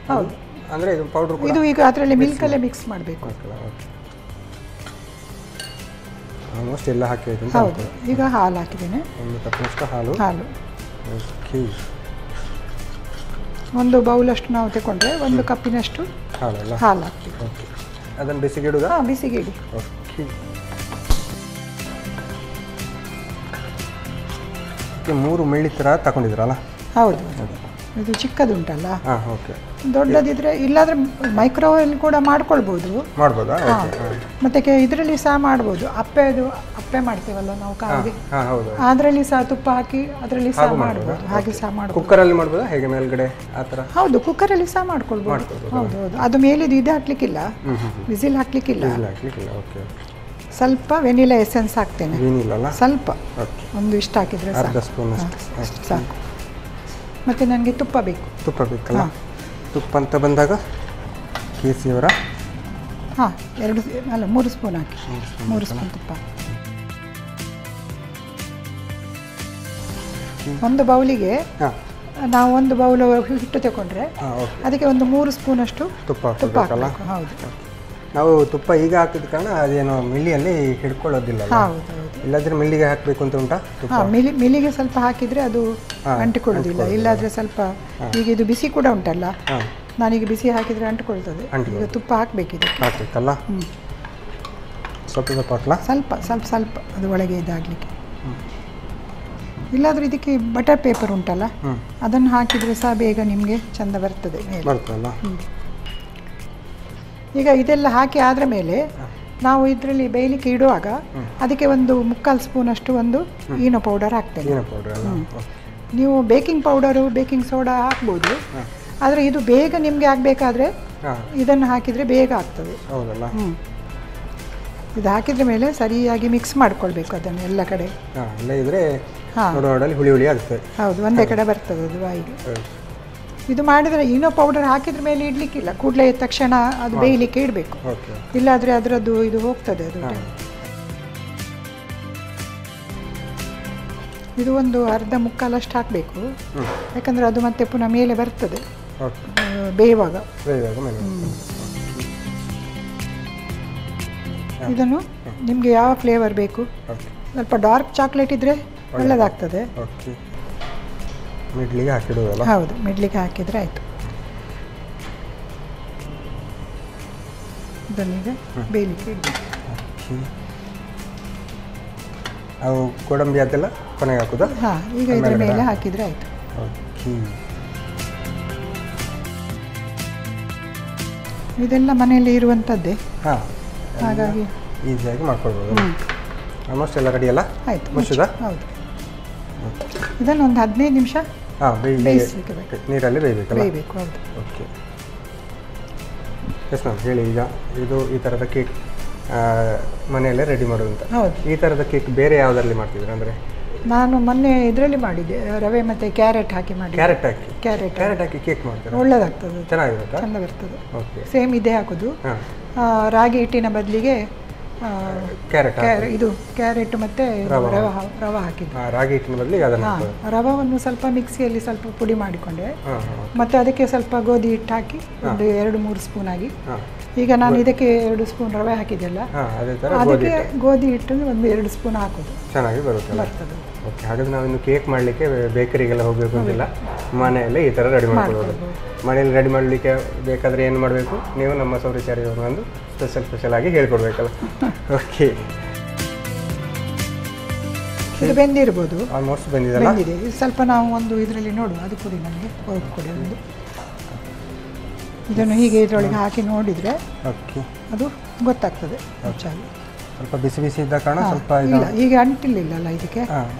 ಹೌದು, ಅಂದರೆ ಇದು ಪೌಡರ್ ಇದು ಈಗ ಅದರಲ್ಲಿ ಮಿಲ್ಕಲ್ಲೇ ಮಿಕ್ಸ್ ಮಾಡಬೇಕು. ಆಲ್ಮೋಸ್ಟ್ ಎಲ್ಲ ಹಾಕಿದ್ದೀನಿ. ಹೌದು, ಈಗ ಹಾಲು ಹಾಕಿದ್ದೇನೆ. 1 ಕಪ್ನಷ್ಟು ಹಾಲು. ಒಂದು ಬೌಲಷ್ಟು ನಾವು ತಗೊಂಡ್ರೆ 1 ಕಪ್ಪಿನಷ್ಟು ಹಾಲು ಹಾಕ್ತೀವಿ. ಅದನ್ನು ಬಿಸಿಗೆ ಇಡುದಾ? ಬಿಸಿಗೆ ಇಡಿ. ಓಕೆ, 3 ಮಿಲ್ಲಿ ಥರ ತಗೊಂಡಿದ್ರಲ್ಲ? ಹೌದು, ಇದು ಚಿಕ್ಕದುಂಟಲ್ಲ, ದೊಡ್ಡದಿದ್ರೆ ಇಲ್ಲಾಂದ್ರೆ ಮೈಕ್ರೋವೇವ್ ಕೂಡ ಮಾಡ್ಕೊಳ್ಬೋದು. ಮಾಡ್ಬೋದಾ? ಮತ್ತೆ ಇದರಲ್ಲಿ ಸಹ ಮಾಡ್ಬೋದು. ಅಪ್ಪೆ ಮಾಡ್ತೀವಲ್ಲ ನಾವು ಕಾವಿಗೆ, ಅದರಲ್ಲಿ ಸಹ ತುಪ್ಪ ಹಾಕಿ ಅದರಲ್ಲಿ ಸಹ ಮಾಡ್ಬೋದು. ಹಾಗೆ ಸಹ ಮಾಡ್ಬೋದು. ಕುಕ್ಕರಲ್ಲಿ ಮಾಡ್ಬೋದಾ ಹೇಗೆ ಮೇಲ್ಗಡೆ ಆ ಥರ? ಹೌದು, ಕುಕ್ಕರಲ್ಲಿ ಸಹ ಮಾಡ್ಕೊಳ್ಬೋದು. ಹೌದು ಹೌದು, ಅದು ಮೇಲಿದು ಇದು ಹಾಕ್ಲಿಕ್ಕಿಲ್ಲ, ವಿಸಿಲ್ ಹಾಕ್ಲಿಕ್ಕಿಲ್ಲ. ಸ್ವಲ್ಪ ವೆನಿಲಾ ಎಸೆನ್ಸ್ ಹಾಕ್ತೇನೆ, ಸ್ವಲ್ಪ ಒಂದು ಇಷ್ಟ ಹಾಕಿದ್ರೆ ಸಾಕು. ಮತ್ತು ನನಗೆ ತುಪ್ಪ ಬೇಕಲ್ಲ? ತುಪ್ಪ ಅಂತ ಬಂದಾಗ KC ಅವರ 3 ಸ್ಪೂನ್ ಹಾಕಿ, 3 ಸ್ಪೂನ್ ತುಪ್ಪ. ಒಂದು ಬೌಲಿಗೆ ನಾವು 1 ಬೌಲ್ ಹಿಟ್ಟು ತಗೊಂಡ್ರೆ ಅದಕ್ಕೆ ಒಂದು 3 ಸ್ಪೂನ್ ಅಷ್ಟು ತುಪ್ಪ ಹಾಕಬೇಕು. ಹೌದು, ನಾವು ತುಪ್ಪ ಈಗ ಹಾಕಿದ ಕಾರಣ ಅದೇನೋ ಮಿಲ್ಲಿಯಲ್ಲಿ ಹಿಡ್ಕೊಳ್ಳೋದಿಲ್ಲ. ಇಲ್ಲಾಂದ್ರೆ ಮಿಲ್ಲಿಗೆ ಹಾಕಬೇಕು ಅಂತ ಉಂಟಾ? ಮಿಲ್ಲಿಗೆ ಸ್ವಲ್ಪ ಹಾಕಿದ್ರೆ ಅದು ಅಂಟಿಕೊಳ್ಳೋದಿಲ್ಲ. ಇಲ್ಲಾದ್ರೆ ಸ್ವಲ್ಪ ಈಗ ಇದು ಬಿಸಿ ಕೂಡ ಉಂಟಲ್ಲ, ನಾನೀಗ ಬಿಸಿ ಹಾಕಿದ್ರೆ ಅಂಟಿಕೊಳ್ತದೆ. ಈಗ ತುಪ್ಪ ಹಾಕಬೇಕಿದೆ, ಹಾಕಬೇಕಲ್ಲ? ಸ್ವಲ್ಪ ಹಾಕಲಾ? ಸ್ವಲ್ಪ ಅದು ಒಳಗೆ ಇದಾಗಲಿಕ್ಕೆ. ಇಲ್ಲಾದ್ರೆ ಇದಕ್ಕೆ ಬಟರ್ ಪೇಪರ್ ಉಂಟಲ್ಲ, ಅದನ್ನು ಹಾಕಿದರೆ ಸಹ ಬೇಗ ನಿಮಗೆ ಚೆಂದ ಬರ್ತದೆ. ಈಗ ಇದೆಲ್ಲ ಹಾಕಿ ಆದ್ರ ಮೇಲೆ ನಾವು ಇದರಲ್ಲಿ ಬೇಯಲಿಕ್ಕೆ ಇಡುವಾಗ ಅದಕ್ಕೆ ಒಂದು 3/4 ಸ್ಪೂನಷ್ಟು ಒಂದು ಈನೋ ಪೌಡರ್ ಹಾಕ್ತೇನೆ. ನೀವು ಬೇಕಿಂಗ್ ಪೌಡರು ಬೇಕಿಂಗ್ ಸೋಡಾ ಹಾಕ್ಬೋದು, ಆದರೆ ಇದು ಬೇಗ ನಿಮಗೆ ಆಗಬೇಕಾದ್ರೆ ಇದನ್ನು ಹಾಕಿದರೆ ಬೇಗ ಆಗ್ತದೆ. ಹೌದಲ್ಲ? ಇದು ಹಾಕಿದ್ರ ಮೇಲೆ ಸರಿಯಾಗಿ ಮಿಕ್ಸ್ ಮಾಡ್ಕೊಳ್ಬೇಕು ಅದನ್ನು ಎಲ್ಲ ಕಡೆ. ಇಲ್ಲದಿದ್ರೆ ಹುಳಿ ಹುಳಿ ಆಗ್ತದೆ. ಹೌದು, ಒಂದೇ ಕಡೆ ಬರ್ತದೆ ಅದು ಬಾಯಿಗೆ. ಇದು ಮಾಡಿದರೆ ಈನೋ ಪೌಡರ್ ಹಾಕಿದ್ರ ಮೇಲೆ ಇಡ್ಲಿಕ್ಕಿಲ್ಲ, ಕೂಡಲೇ ತಕ್ಷಣ ಅದು ಬೇಯಲಿಕ್ಕೆ ಇಡಬೇಕು, ಇಲ್ಲಾದರೆ ಅದರದ್ದು ಇದು ಹೋಗ್ತದೆ. ಅದು ಇದು ಒಂದು ಅರ್ಧ ಮುಕ್ಕಾಲಷ್ಟು ಹಾಕಬೇಕು, ಯಾಕಂದರೆ ಅದು ಮತ್ತೆ ಪುನಃ ಮೇಲೆ ಬರ್ತದೆ ಬೇಯುವಾಗ. ಇದನ್ನು ನಿಮಗೆ ಯಾವ ಫ್ಲೇವರ್ ಬೇಕು, ಸ್ವಲ್ಪ ಡಾರ್ಕ್ ಚಾಕ್ಲೇಟ್ ಇದ್ದರೆ ಒಳ್ಳೆಯದಾಗ್ತದೆ. ಮಿಡ್ಲಿಗೆ ಹಾಕಿಡುವಲ್ಲ? ಹೌದು, ಮಿಡ್ಲಿಗೆ ಹಾಕಿದರೆ ಆಯಿತು. ಇದನ್ನೀಗ ಬೇಯಲಿಕ್ಕೆ ಇಡಬೇಕು. ಅವು ಗೋಡಂಬಿ ಅದೆಲ್ಲ ಕೊನೆಗೆ ಹಾಕುದಾ? ಹಾಂ, ಈಗ ಇದರ ಮೇಲೆ ಹಾಕಿದರೆ ಆಯಿತು. ಇದೆಲ್ಲ ಮನೆಯಲ್ಲಿ ಇರುವಂಥದ್ದೇ, ಹಾಗಾಗಿ ಈಸಿಯಾಗಿ ಮಾಡ್ಕೊಳ್ಬೋದು. ಆಲ್ಮೋಸ್ಟ್ ಎಲ್ಲ ರೆಡಿ ಅಲ್ಲ? ಆಯಿತು, ಮುಚ್ಚುದಾ? ಹೌದು. ಇದನ್ನು ಒಂದು 15 ನಿಮಿಷ ಬೇಯಿಸಲಿಕ್ಕೆ ಬೇಕು, ನೀರಲ್ಲಿ ಬೇಯಬೇಕಲ್ಲ? ಬೇಯಬೇಕು. ಹೌದು. Okay, yes ma'am. ಹೇಳಿ, ಈಗ ಇದು ಈ ಥರದ ಕೇಕ್ ಮನೆಯಲ್ಲೇ ರೆಡಿ ಮಾಡೋದಂತ. ಹೌದು. ಈ ಥರದ ಕೇಕ್ ಬೇರೆ ಯಾವುದರಲ್ಲಿ ಮಾಡ್ತಿದ್ರೆ? ಅಂದರೆ ನಾನು ಮೊನ್ನೆ ಇದರಲ್ಲಿ ಮಾಡಿದ್ದೆ, ರವೆ ಮತ್ತು ಕ್ಯಾರೆಟ್ ಹಾಕಿ ಮಾಡಿ. ಕ್ಯಾರೆಟ್ ಹಾಕಿ? ಕ್ಯಾರೆಟ್ ಹಾಕಿ ಕೇಕ್ ಮಾಡ್ತಾರೆ, ಒಳ್ಳೆದಾಗ್ತದೆ, ಚೆನ್ನಾಗಿರುತ್ತಾ? ಚೆಂದ ಬರ್ತದೆ. ಓಕೆ, ಸೇಮ್ ಇದೇ ಹಾಕೋದು. ರಾಗಿ ಹಿಟ್ಟಿನ ಬದಲಿಗೆ ಇದು ಕ್ಯಾರೆಟ್ ಮತ್ತು ರವೆ ಹಾಕಿದ್ದು. ರಾಗಿ ಹಿಟ್ಟಿನ ಬದಲಿಗೆ ಅದನ್ನು ರವವನ್ನು ಸ್ವಲ್ಪ ಮಿಕ್ಸಿಯಲ್ಲಿ ಸ್ವಲ್ಪ ಪುಡಿ ಮಾಡಿಕೊಂಡೆ, ಮತ್ತು ಅದಕ್ಕೆ ಸ್ವಲ್ಪ ಗೋಧಿ ಹಿಟ್ಟು ಹಾಕಿ ಒಂದು 2-3 ಸ್ಪೂನ್ ಆಗಿ. ಈಗ ನಾನು ಇದಕ್ಕೆ 2 ಸ್ಪೂನ್ ರವೆ ಹಾಕಿದ್ದೆಲ್ಲ, ಅದಕ್ಕೆ ಗೋಧಿ ಹಿಟ್ಟನ್ನು ಒಂದು 2 ಸ್ಪೂನ್ ಹಾಕೋದು, ಚೆನ್ನಾಗಿ ಬರ್ತದೆ. ಓಕೆ, ಹಾಗಾದ್ರೆ ನಾವಿನ್ನು ಕೇಕ್ ಮಾಡಲಿಕ್ಕೆ ಬೇಕರಿಗೆಲ್ಲ ಹೋಗಬೇಕು ಅಂತಿಲ್ಲ, ಮನೆಯಲ್ಲೇ ಈ ಥರ ರೆಡಿ ಮಾಡ್ಕೊಳ್ಬೋದು. ಮನೆಯಲ್ಲಿ ರೆಡಿ ಮಾಡಲಿಕ್ಕೆ ಬೇಕಾದರೆ ಏನು ಮಾಡಬೇಕು, ನೀವು ನಮ್ಮ ಸೌರಚಾರ್ಯವನ್ನು ಒಂದು ಸ್ಪೆಷಲ್ ಆಗಿ ಹೇಳ್ಕೊಡ್ಬೇಕಲ್ಲ. ಓಕೆ, ಇದು ಬೆಂದಿರ್ಬೋದು, ಆಲ್ಮೋಸ್ಟ್ ಬೆಂದಿದೆ. ಸ್ವಲ್ಪ ನಾವು ಒಂದು ಇದರಲ್ಲಿ ನೋಡುವ, ಅದು ಕೊಡಿ ನನಗೆ, ಕೊಡಿ ಒಂದು. ಇದನ್ನು ಹೀಗೆ ಇದರೊಳಗೆ ಹಾಕಿ ನೋಡಿದರೆ ಅದು ಗೊತ್ತಾಗ್ತದೆ. ಸ್ವಲ್ಪ ಬಿಸಿ ಬಿಸಿ ಇದ್ದ ಕಾರಣ ಸ್ವಲ್ಪ ಇಲ್ಲ, ಈಗ ಅಂಟಿಲ್ಲ ಇದಕ್ಕೆ,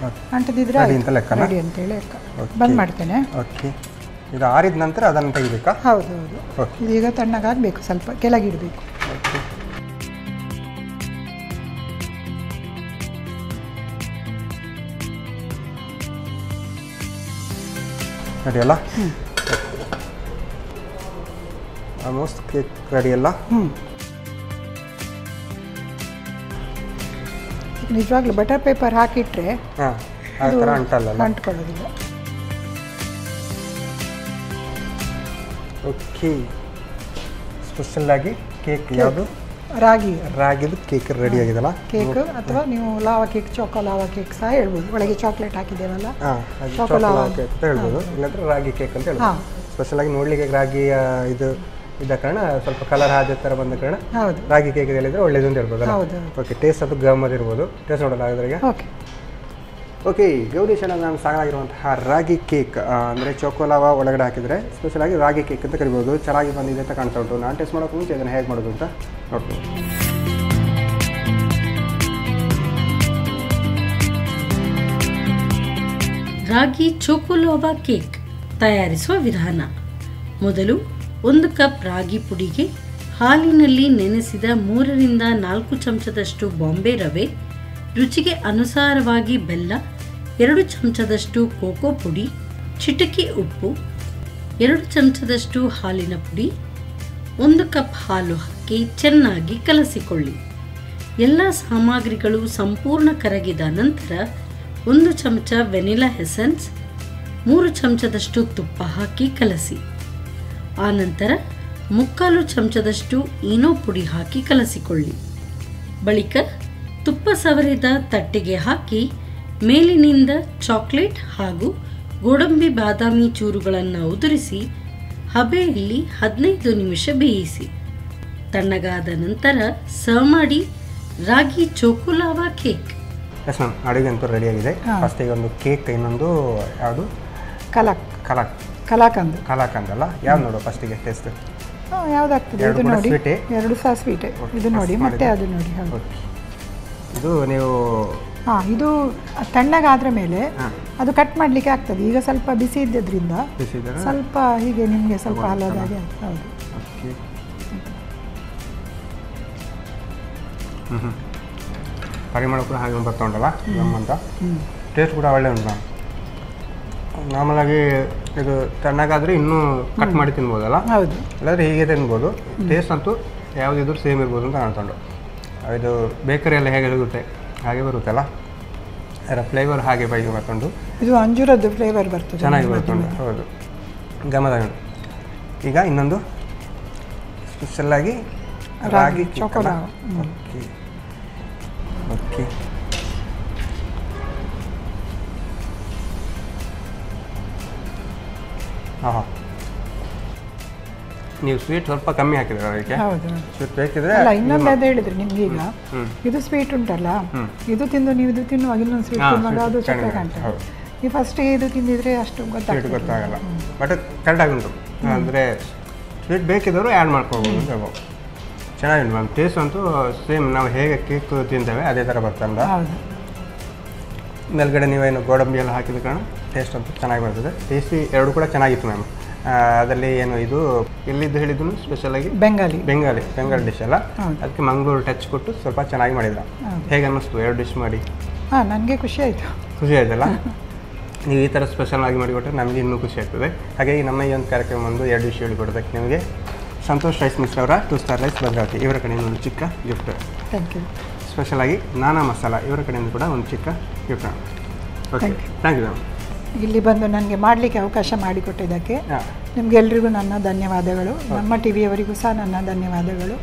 ಅಂಟದಿದ್ರೆ ರೆಡಿ ಅಂತೇಳಿ ಬಂದ್ ಮಾಡ್ತೇನೆ. ಓಕೆ, ಇದು ಆರಿದ ನಂತರ ಅದನ್ನು ತೆಗಿಬೇಕಾ? ಹೌದು, ಇದೀಗ ತಣ್ಣಗಾಗಬೇಕು, ಸ್ವಲ್ಪ ಕೆಳಗಿಡಬೇಕು. ರೆಡಿ ಅಲ್ಲ? ಆಲ್ಮೋಸ್ಟ್ ಕೇಕ್ ರೆಡಿ ಅಲ್ಲ? ನಿಜವಾಗ್ಲೂ ಬಟರ್ ಪೇಪರ್ ಹಾಕಿಟ್ರೆ ಅಂಟ್ಕೊಳ್ಳೋದಿಲ್ಲ. ಓಕೆ, ಸ್ಪೆಷಲ್ ಆಗಿ ಕೇಕ್ ಯಾವುದು? ರಾಗಿದು ಕೇಕ್ ರೆಡಿ ಆಗಿದೆಲ್ಲ? ಕೇಕ್ ಅಥವಾ ನೀವು ಲಾವಾ ಕೇಕ್, ಚೋಕೋ ಲಾವಾ ಕೇಕ್ ಸಹ ಹೇಳ್ಬೋದು. ಒಳಗೆ ಚಾಕ್ಲೇಟ್ ಹಾಕಿದ್ದೇವಲ್ಲ, ಚೋಕೋ ಲಾವಾ ಕೇಕ್ ಅಂತ ಹೇಳ್ಬೋದು, ಇಲ್ಲಾಂದ್ರೆ ರಾಗಿ ಕೇಕ್ ಅಂತ ಹೇಳ್ಬೋದು. ಸ್ಪೆಷಲ್ ಆಗಿ ನೋಡ್ಲಿಕ್ಕೆ ರಾಗಿ ಇದು ಇದ್ದ ಕಾರಣ ಸ್ವಲ್ಪ ಕಲರ್ ಹಾಜಿ ಥರ ಬಂದ ಕಾರಣ ರಾಗಿ ಕೇಕ್ ಹೇಳಿದ್ರೆ ಒಳ್ಳೇದು ಅಂತ ಹೇಳ್ಬೋದಲ್ಲ? ಓಕೆ, ಟೇಸ್ಟ್ ಅದು ಗಮ್ಮದಿರ್ಬೋದು. ಟೇಸ್ಟ್ ನೋಡೋಲ್ಲ ಅದ್ರಿಗೆ? ಓಕೆ, ಗೌರೀಶನ ನಾನು ಸಾಕಾಗಿರುವಂತಹ ರಾಗಿ ಕೇಕ್ ಅಂದರೆ ಚೋಕೋಲಾವಾ ಒಳಗಡೆ ಹಾಕಿದರೆ ಸ್ಪೆಷಲ್ ಆಗಿ ರಾಗಿ ಕೇಕ್ ಅಂತ ಕರಿಬೋದು. ಚೆನ್ನಾಗಿ ಬಂದಿದೆ ಅಂತ ಕಾಣ್ತಾ ಉಂಟು. ನಾನು ಟೇಸ್ಟ್ ಮಾಡೋಕೆ ಮುಂಚೆ ಇದನ್ನು ಹೇಗೆ ಮಾಡೋದು ಅಂತ ನೋಡ್ಬೋದು. ರಾಗಿ ಚೋಕೋಲಾವಾ ಕೇಕ್ ತಯಾರಿಸುವ ವಿಧಾನ. ಮೊದಲು 1 ಕಪ್ ರಾಗಿ ಪುಡಿಗೆ ಹಾಲಿನಲ್ಲಿ ನೆನೆಸಿದ 3ರಿಂದ 4 ಚಮಚದಷ್ಟು ಬಾಂಬೆ ರವೆ, ರುಚಿಗೆ ಅನುಸಾರವಾಗಿ ಬೆಲ್ಲ, 2 ಚಮಚದಷ್ಟು ಕೋಕೋ ಪುಡಿ, ಚಿಟಿಕೆ ಉಪ್ಪು, 2 ಚಮಚದಷ್ಟು ಹಾಲಿನ ಪುಡಿ, 1 ಕಪ್ ಹಾಲು ಹಾಕಿ ಚೆನ್ನಾಗಿ ಕಲಸಿಕೊಳ್ಳಿ. ಎಲ್ಲ ಸಾಮಗ್ರಿಗಳು ಸಂಪೂರ್ಣ ಕರಗಿದ ನಂತರ 1 ಚಮಚ ವೆನಿಲಾ ಎಸೆನ್ಸ್, 3 ಚಮಚದಷ್ಟು ತುಪ್ಪ ಹಾಕಿ ಕಲಸಿ. ಆನಂತರ 3/4 ಚಮಚದಷ್ಟು ಈನೋ ಪುಡಿ ಹಾಕಿ ಕಲಸಿಕೊಳ್ಳಿ. ಬಳಿಕ ತುಪ್ಪ ಸವರಿದ ತಟ್ಟೆಗೆ ಹಾಕಿ ಮೇಲಿನಿಂದ ಚಾಕ್ಲೇಟ್ ಹಾಗೂ ಗೋಡಂಬಿ ಬಾದಾಮಿ ಚೂರುಗಳನ್ನು ಉದುರಿಸಿ ಹಬೆಯಲ್ಲಿ 15 ನಿಮಿಷ ಬೇಯಿಸಿ. ತಣ್ಣಗಾದ ನಂತರ ಸರ್ವ್ ಮಾಡಿ ರಾಗಿ ಚೋಕೋಲಾವಾ ಕೇಕ್. ಎಸ್ ಮ್ಯಾಮ್, ಅಡುಗೆ ಅಂತೂ ರೆಡಿಯಾಗಿದೆ. ಫಸ್ಟಿಗೆ ಒಂದು ಕೇಕ್, ಇನ್ನೊಂದು ಯಾವುದು? ಕಲಾಕಂದ್ ಅಲ್ಲ? ಯಾವ್ದು ನೋಡುವ ಫಸ್ಟಿಗೆ ಟೇಸ್ಟ್? ಯಾವುದಾಗ್ತದೆ ಇದು ನೋಡಿ, ಎರಡು ಸಹ ಸ್ವೀಟೇ. ಇದು ನೋಡಿ ಮತ್ತೆ ಅದು ನೋಡಿ. ಹೌದು, ಇದು ನೀವು ಇದು ತಣ್ಣಗಾದ್ರ ಮೇಲೆ ಅದು ಕಟ್ ಮಾಡಲಿಕ್ಕೆ ಆಗ್ತದೆ. ಈಗ ಸ್ವಲ್ಪ ಬಿಸಿ ಇದ್ದದ್ರಿಂದ ಸ್ವಲ್ಪ ಹೀಗೆ ನಿಮಗೆ ಸ್ವಲ್ಪ ಹಲದಾಗೆ. ಹೌದು, ಪರಿಮಳ ಕೂಡ ಹಾಗೆ ಬರ್ತಾ ಉಂಟಲ್ಲ ಅಂತ. ಟೇಸ್ಟ್ ಕೂಡ ಒಳ್ಳೆ ಉಂಟು. ನಾರ್ಮಲಾಗಿ ಇದು ತಣ್ಣಗಾದರೆ ಇನ್ನೂ ಕಟ್ ಮಾಡಿ ತಿನ್ಬೋದಲ್ಲ? ಹೌದು, ಇಲ್ಲಾಂದರೆ ಹೀಗೆ ತಿನ್ಬೋದು. ಟೇಸ್ಟ್ ಅಂತೂ ಯಾವುದಿದ್ರು ಸೇಮ್ ಇರ್ಬೋದು ಅಂತ ಕಾಣ್ತುಂಟು. ಇದು ಬೇಕರಿಯಲ್ಲಿ ಹೇಗೆ ಸಿಗುತ್ತೆ ಹಾಗೆ ಬರುತ್ತಲ್ಲ, ಅದರ ಫ್ಲೇವರ್ ಹಾಗೆ ಬೈಗೆ ಬರ್ತುಂಟು. ಇದು ಅಂಜೂರದ್ದು ಫ್ಲೇವರ್ ಬರ್ತದೆ, ಚೆನ್ನಾಗಿ ಬರ್ತುಂಟು. ಹೌದು, ಗಮದ. ಈಗ ಇನ್ನೊಂದು ಸ್ಪೆಷಲ್ಲಾಗಿ ರಾಗಿ ಚೋಕೋಲಾ. ಓಕೆ ಓಕೆ, ಹಾಂ, ನೀವು ಸ್ವೀಟ್ ಸ್ವಲ್ಪ ಕಮ್ಮಿ ಹಾಕಿದ್ರೆ ಅದಕ್ಕೆ. ಸ್ವೀಟ್ ಬೇಕಿದ್ರೆ ಅಲ್ಲ, ಇನ್ನೊಂದು ಅದು ಹೇಳಿದ್ರೆ ನಿಮ್ಗೆ ಈಗ ಇದು ಸ್ವೀಟ್ ಉಂಟಲ್ಲ, ಇದು ತಿಂದು ನೀವು ಇದು ತಿನ್ನುವಾಗ ಇನ್ನೊಂದು ಸ್ವೀಟ್ ತಿನ್ನುವಾಗ ಅದು ಚೊಕ್ಕ ಕಾಣ್ತದೆ. ನೀವು ಫಸ್ಟಿಗೆ ಇದು ತಿಂದಿದ್ರೆ ಅಷ್ಟು ಗೊತ್ತಾಗಲ್ಲ. ಬಟ್ ಕರೆಕ್ಟಾಗಿ ಉಂಟು. ಅಂದರೆ ಸ್ವೀಟ್ ಬೇಕಿದ್ದವರು ಆ್ಯಡ್ ಮಾಡ್ಕೋಬೋದು ಅಂತ ಹೇಳ್ಬೋದು. ಚೆನ್ನಾಗಿತ್ತು ಮ್ಯಾಮ್. ಟೇಸ್ಟ್ ಅಂತೂ ಸೇಮ್ ನಾವು ಹೇಗೆ ಕೇಕ್ ತಿಂತೇವೆ ಅದೇ ಥರ ಬರ್ತಲ್ಲ. ಮೇಲ್ಗಡೆ ನೀವೇನು ಗೋಡಂಬಿ ಎಲ್ಲ ಹಾಕಿದ ಕಾರಣ ಟೇಸ್ಟ್ ಅಂತೂ ಚೆನ್ನಾಗಿ ಬರ್ತದೆ. ಟೇಸ್ಟಿ ಎರಡು ಕೂಡ ಚೆನ್ನಾಗಿತ್ತು ಮ್ಯಾಮ್. ಅದರಲ್ಲಿ ಏನು ಇದು ಎಲ್ಲಿದ್ದು ಹೇಳಿದ್ದು ಸ್ಪೆಷಲಾಗಿ ಬೆಂಗಾಲಿ ಡಿಶ್ ಅಲ್ಲ, ಅದಕ್ಕೆ ಮಂಗಳೂರು ಟಚ್ ಕೊಟ್ಟು ಸ್ವಲ್ಪ ಚೆನ್ನಾಗಿ ಮಾಡಿದ್ರ. ಹೇಗೆ ಅನ್ನಿಸ್ತು ಎರಡು ಡಿಶ್ ಮಾಡಿ? ನನಗೆ ಖುಷಿ ಆಯ್ತಲ್ಲ. ನೀವು ಈ ಥರ ಸ್ಪೆಷಲ್ ಆಗಿ ಮಾಡಿಕೊಟ್ರೆ ನಮಗೆ ಇನ್ನೂ ಖುಷಿ ಆಗ್ತದೆ. ಹಾಗಾಗಿ ನಮ್ಮ ಈ ಒಂದು ಕಾರ್ಯಕ್ರಮ ಒಂದು ಎರಡು ಡಿಶ್ ಹೇಳಿಕೊಡೋದಕ್ಕೆ ನಿಮಗೆ ಸಂತೋಷ್ ರೈಸ್ ಮಿಲ್ಸ್ ಅವರ 2 ಸ್ಟಾರ್ ರೈಸ್ ಭದ್ರಾವತಿ ಇವರ ಕಡೆಯಿಂದ ಒಂದು ಚಿಕ್ಕ ಗಿಫ್ಟ್. Thank you. ಸ್ಪೆಷಲಾಗಿ ನಾನಾ ಮಸಾಲ ಇವರ ಕಡೆಯಿಂದ ಕೂಡ ಒಂದು ಚಿಕ್ಕ gift. Okay, thank you ma'am. ಇಲ್ಲಿ ಬಂದು ನನಗೆ ಮಾಡಲಿಕ್ಕೆ ಅವಕಾಶ ಮಾಡಿಕೊಟ್ಟಿದ್ದಕ್ಕೆ ನಿಮಗೆಲ್ರಿಗೂ ನನ್ನ ಧನ್ಯವಾದಗಳು. ನಮ್ಮ ಟಿವಿಯವರಿಗೂ ಸಹ ನನ್ನ ಧನ್ಯವಾದಗಳು.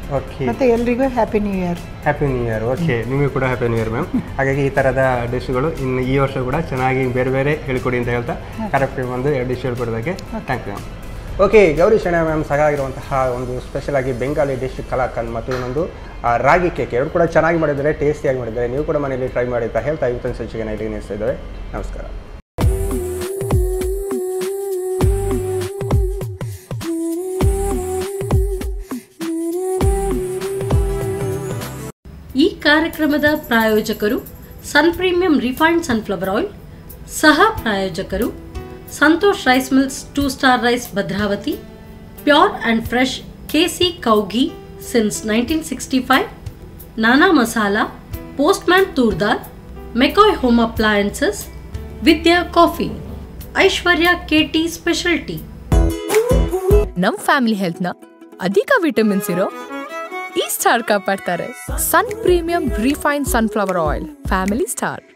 ಮತ್ತು ಎಲ್ರಿಗೂ happy new year. Happy new year. Okay, ನಿಮಗೂ ಕೂಡ ಹ್ಯಾಪಿ ನ್ಯೂ ಇಯರ್ ಮ್ಯಾಮ್. ಹಾಗಾಗಿ ಈ ಥರದ ಡಿಶ್ಗಳು ಇನ್ನು ಈ ವರ್ಷ ಕೂಡ ಚೆನ್ನಾಗಿ ಬೇರೆ ಬೇರೆ ಹೇಳಿಕೊಡಿ ಅಂತ ಹೇಳ್ತಾ ಕಾರ್ಯಕ್ರಮ ಒಂದು 2 ಡಿಶ್ ಹೇಳ್ಕೊಡೋದಕ್ಕೆ thank you ma'am. Okay, Gauri Shenoy ma'am ಸಾಕಾಗಿರುವಂತಹ ಒಂದು ಸ್ಪೆಷಲಾಗಿ ಬೆಂಗಾಲಿ ಡಿಶ್ ಕಲಾಕಂದ್ ಮತ್ತು ಇನ್ನೊಂದು ರಾಗಿ ಕೇಕ್ ಎರಡು ಕೂಡ ಚೆನ್ನಾಗಿ ಮಾಡಿದ್ದಾರೆ, ಟೇಸ್ಟಿಯಾಗಿ ಮಾಡಿದ್ದಾರೆ. ನೀವು ಕೂಡ ಮನೆಯಲ್ಲಿ ಟ್ರೈ ಮಾಡಿ ಅಂತ ಹೇಳ್ತಾ ಇವತ್ತಿನ ಸಂಚಿಕೆ ಇಲ್ಲಿಗೆ ನಿಲ್ಲಿಸ್ತಾ ಇದ್ದೇವೆ. ನಮಸ್ಕಾರ. ಈ ಕಾರ್ಯಕ್ರಮದ ಪ್ರಾಯೋಜಕರು Sun Premium refined sunflower oil, ಸಹ ಪ್ರಾಯೋಜಕರು Santosh rice mills 2 star rice Bhadravati, pure and fresh KC cow ghee since 1965, Nana masala, Postman toor dal, McCoy home appliances, Vidya coffee, Aishwarya KT special tea. ನಮ್ ಫ್ಯಾಮಿಲಿ ಹೆಲ್ತ್ ನ ಅಧಿಕ ವಿಟಮಿನ್ಸ್ ಇರೋ ಈ ಸ್ಟಾರ್ ಕಾಪಾಡ್ತಾರೆ. Sun Premium refined sunflower oil, family star.